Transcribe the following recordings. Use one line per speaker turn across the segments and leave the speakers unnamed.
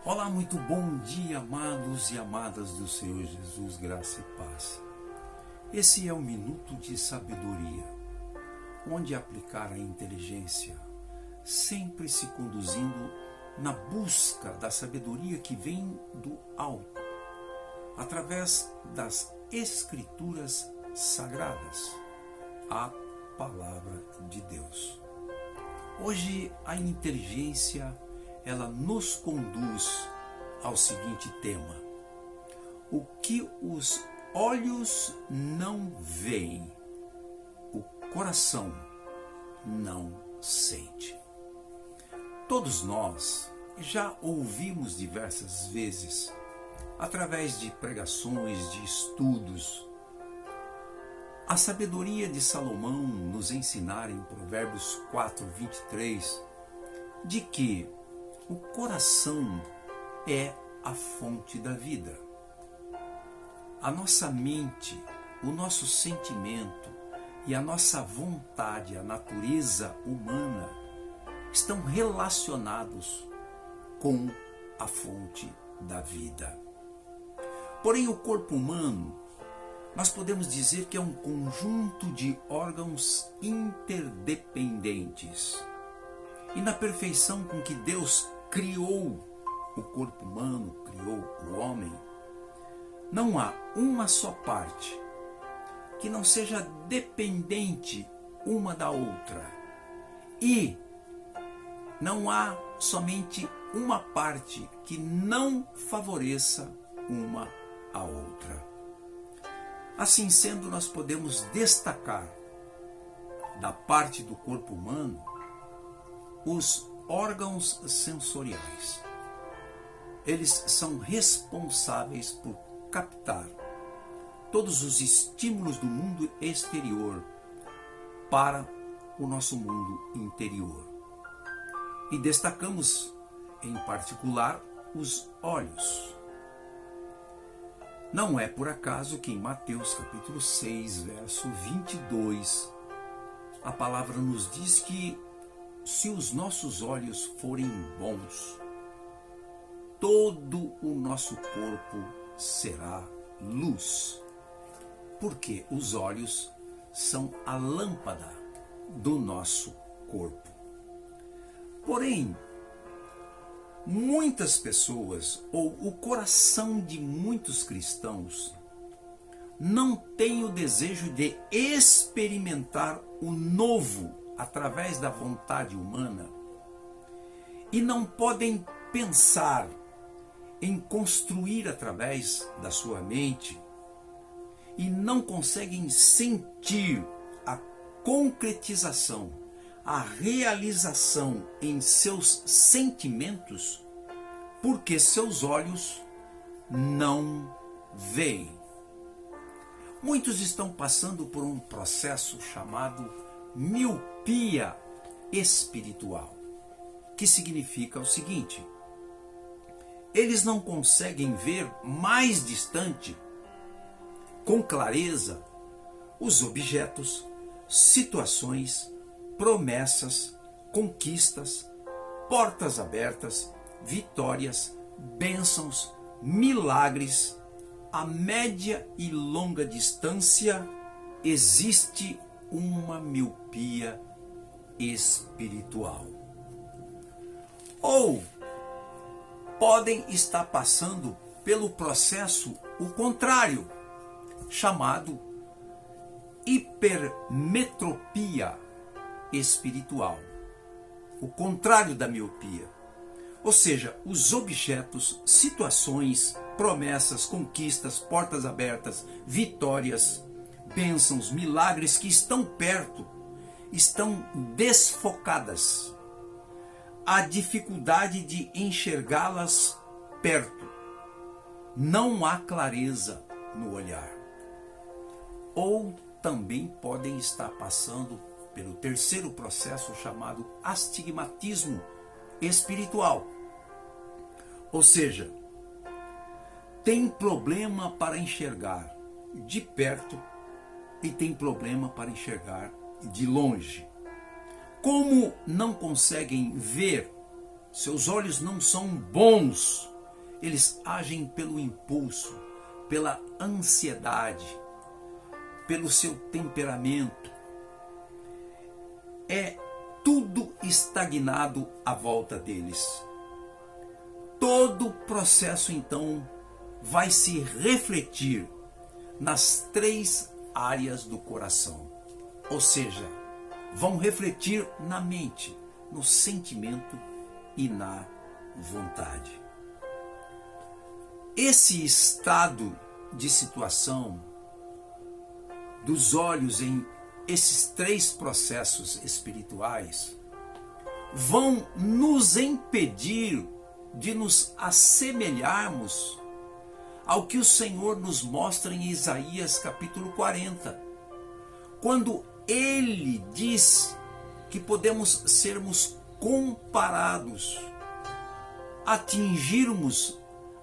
Olá, muito bom dia, amados e amadas do Senhor Jesus, graça e paz. Esse é o Minuto de Sabedoria, onde aplicar a inteligência, sempre se conduzindo na busca da sabedoria que vem do alto, através das Escrituras Sagradas, a Palavra de Deus. Hoje a inteligência ela nos conduz ao seguinte tema: o que os olhos não veem, o coração não sente. Todos nós já ouvimos diversas vezes, através de pregações, de estudos, a sabedoria de Salomão nos ensinar em Provérbios 4:23, de que o coração é a fonte da vida. A nossa mente, o nosso sentimento e a nossa vontade, a natureza humana, estão relacionados com a fonte da vida. Porém, o corpo humano, nós podemos dizer que é um conjunto de órgãos interdependentes. E na perfeição com que Deus criou o corpo humano, criou o homem, não há uma só parte que não seja dependente uma da outra. E não há somente uma parte que não favoreça uma a outra. Assim sendo, nós podemos destacar da parte do corpo humano os órgãos sensoriais. Eles são responsáveis por captar todos os estímulos do mundo exterior para o nosso mundo interior. E destacamos, em particular, os olhos. Não é por acaso que em Mateus capítulo 6, verso 22, a palavra nos diz que se os nossos olhos forem bons, todo o nosso corpo será luz. Porque os olhos são a lâmpada do nosso corpo. Porém, muitas pessoas, ou o coração de muitos cristãos, não tem o desejo de experimentar o novo através da vontade humana e não podem pensar em construir através da sua mente e não conseguem sentir a concretização, a realização em seus sentimentos, porque seus olhos não veem. Muitos estão passando por um processo chamado miopia espiritual, que significa o seguinte: eles não conseguem ver mais distante, com clareza, os objetos, situações, promessas, conquistas, portas abertas, vitórias, bênçãos, milagres. A média e longa distância existe uma miopia espiritual. Ou podem estar passando pelo processo o contrário, chamado hipermetropia espiritual. O contrário da miopia. Ou seja, os objetos, situações, promessas, conquistas, portas abertas, vitórias, bênçãos, milagres que estão perto, estão desfocadas. Há dificuldade de enxergá-las perto. Não há clareza no olhar. Ou também podem estar passando pelo terceiro processo chamado astigmatismo espiritual. Ou seja, tem problema para enxergar de perto e tem problema para enxergar de longe. Como não conseguem ver, seus olhos não são bons eles agem pelo impulso, pela ansiedade, pelo seu temperamento. É tudo estagnado à volta deles. Todo o processo, então, vai se refletir nas 3 áreas do coração. Ou seja, vão refletir na mente, no sentimento e na vontade. Esse estado de situação dos olhos em esses 3 processos espirituais vão nos impedir de nos assemelharmos ao que o Senhor nos mostra em Isaías capítulo 40, quando Ele diz que podemos sermos comparados, atingirmos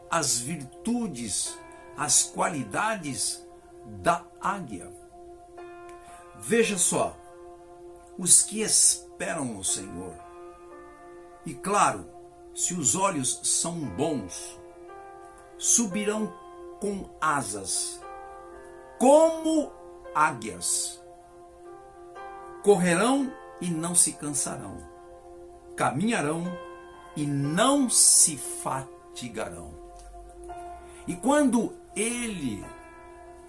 as virtudes, as qualidades da águia. Veja só, os que esperam no Senhor, e claro, se os olhos são bons, subirão com asas, como águias, correrão e não se cansarão, caminharão e não se fatigarão. E quando Ele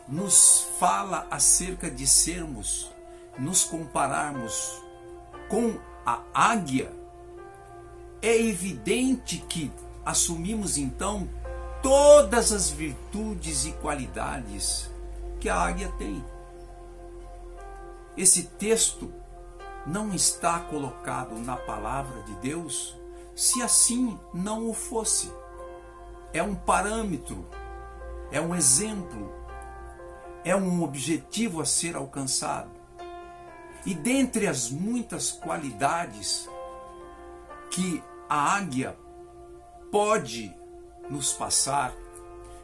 nos fala acerca de nos compararmos com a águia, é evidente que assumimos então todas as virtudes e qualidades que a águia tem. Esse texto não está colocado na palavra de Deus se assim não o fosse. É um parâmetro, é um exemplo, é um objetivo a ser alcançado. E dentre as muitas qualidades que a águia pode nos passar,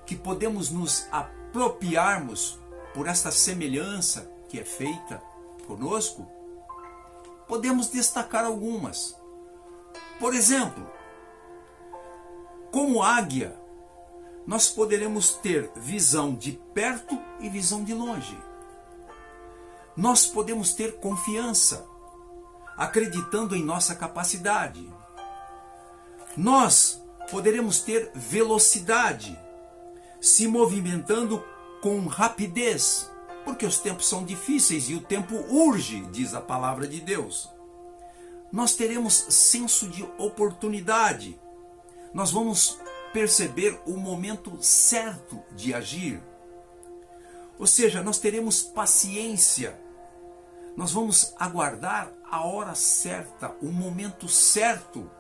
que podemos nos apropriarmos por esta semelhança que é feita conosco, podemos destacar algumas. Por exemplo, como águia, nós poderemos ter visão de perto e visão de longe. Nós podemos ter confiança, acreditando em nossa capacidade. Nós poderemos ter velocidade, se movimentando com rapidez, porque os tempos são difíceis e o tempo urge, diz a palavra de Deus. Nós teremos senso de oportunidade. Nós vamos perceber o momento certo de agir. Ou seja, nós teremos paciência. Nós vamos aguardar a hora certa, o momento certo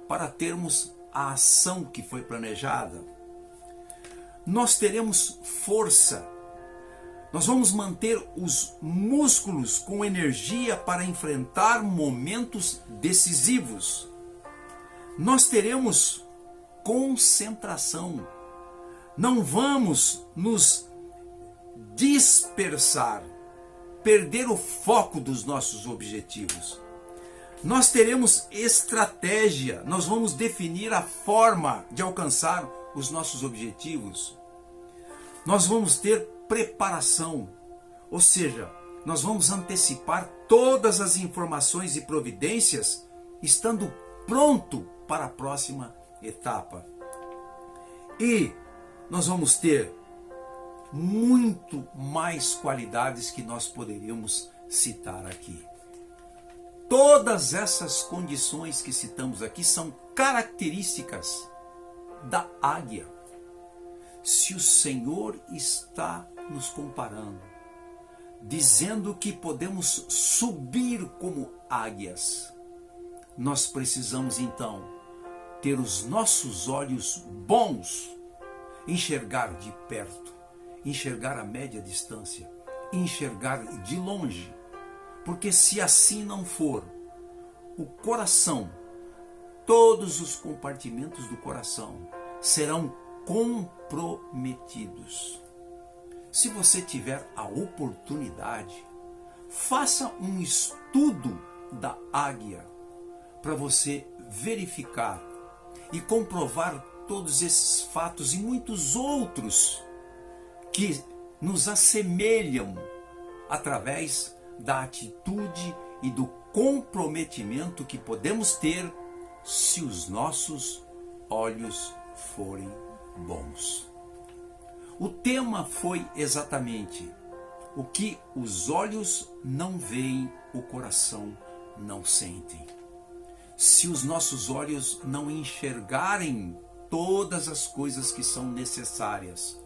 para termos a ação que foi planejada. Nós teremos força. Nós vamos manter os músculos com energia para enfrentar momentos decisivos. Nós teremos concentração. Não vamos nos dispersar, perder o foco dos nossos objetivos. Nós teremos estratégia, nós vamos definir a forma de alcançar os nossos objetivos. Nós vamos ter preparação, ou seja, nós vamos antecipar todas as informações e providências, estando pronto para a próxima etapa. E nós vamos ter muito mais qualidades que nós poderíamos citar aqui. Todas essas condições que citamos aqui são características da águia. Se o Senhor está nos comparando, dizendo que podemos subir como águias, nós precisamos então ter os nossos olhos bons, enxergar de perto, enxergar a média distância, enxergar de longe. Porque se assim não for, o coração, todos os compartimentos do coração serão comprometidos. Se você tiver a oportunidade, faça um estudo da águia para você verificar e comprovar todos esses fatos e muitos outros que nos assemelham através da atitude e do comprometimento que podemos ter se os nossos olhos forem bons. O tema foi exatamente: o que os olhos não veem, o coração não sente. Se os nossos olhos não enxergarem todas as coisas que são necessárias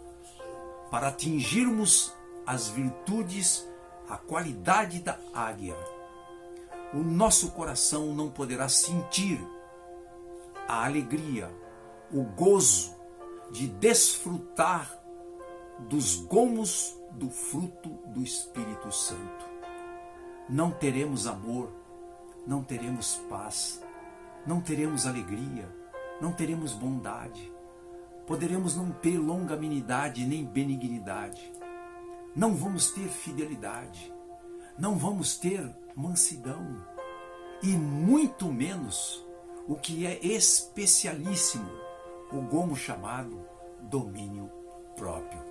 para atingirmos as virtudes, a qualidade da águia, o nosso coração não poderá sentir a alegria, o gozo de desfrutar dos gomos do fruto do Espírito Santo. Não teremos amor, não teremos paz, não teremos alegria, não teremos bondade, poderemos não ter longanimidade nem benignidade, não vamos ter fidelidade, não vamos ter mansidão e muito menos o que é especialíssimo, o gomo chamado domínio próprio.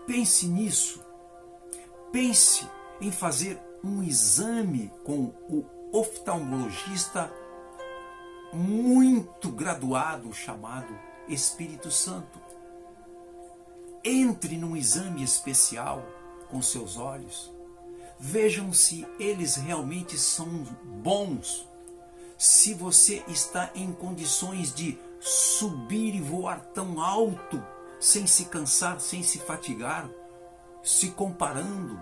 Pense nisso, pense em fazer um exame com o oftalmologista muito graduado chamado Espírito Santo. Entre num exame especial com seus olhos, vejam se eles realmente são bons, se você está em condições de subir e voar tão alto, sem se cansar, sem se fatigar, se comparando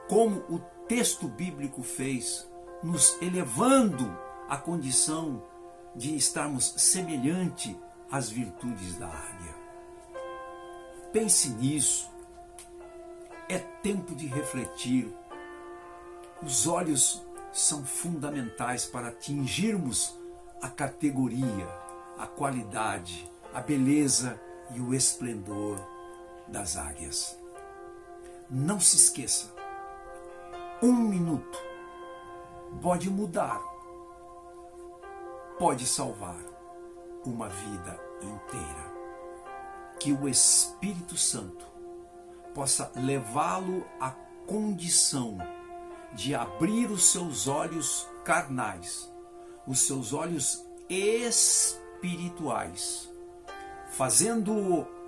como o texto bíblico fez, nos elevando à condição de estarmos semelhante às virtudes da águia. Pense nisso. É tempo de refletir. Os olhos são fundamentais para atingirmos a categoria, a qualidade, a beleza e o esplendor das águias. Não se esqueça, 1 minuto pode mudar, pode salvar uma vida inteira. Que o Espírito Santo possa levá-lo à condição de abrir os seus olhos carnais, os seus olhos espirituais,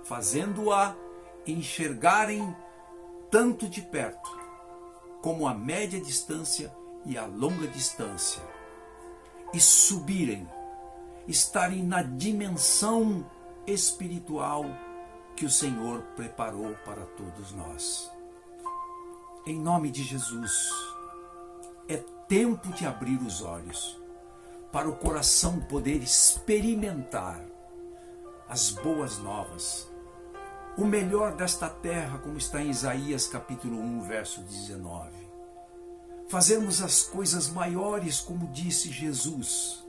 fazendo-a enxergarem tanto de perto como a média distância e a longa distância, e subirem, estarem na dimensão espiritual que o Senhor preparou para todos nós. Em nome de Jesus, é tempo de abrir os olhos para o coração poder experimentar as boas novas, o melhor desta terra, como está em Isaías capítulo 1, verso 19. Fazermos as coisas maiores, como disse Jesus,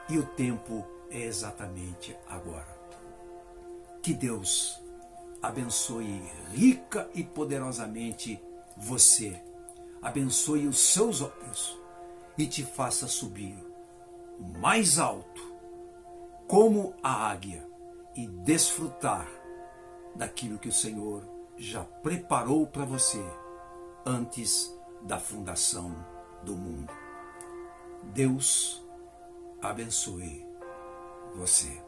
e o tempo é exatamente agora. Que Deus abençoe rica e poderosamente você, abençoe os seus olhos e te faça subir mais alto como a águia e desfrutar daquilo que o Senhor já preparou para você antes da fundação do mundo. Deus abençoe você.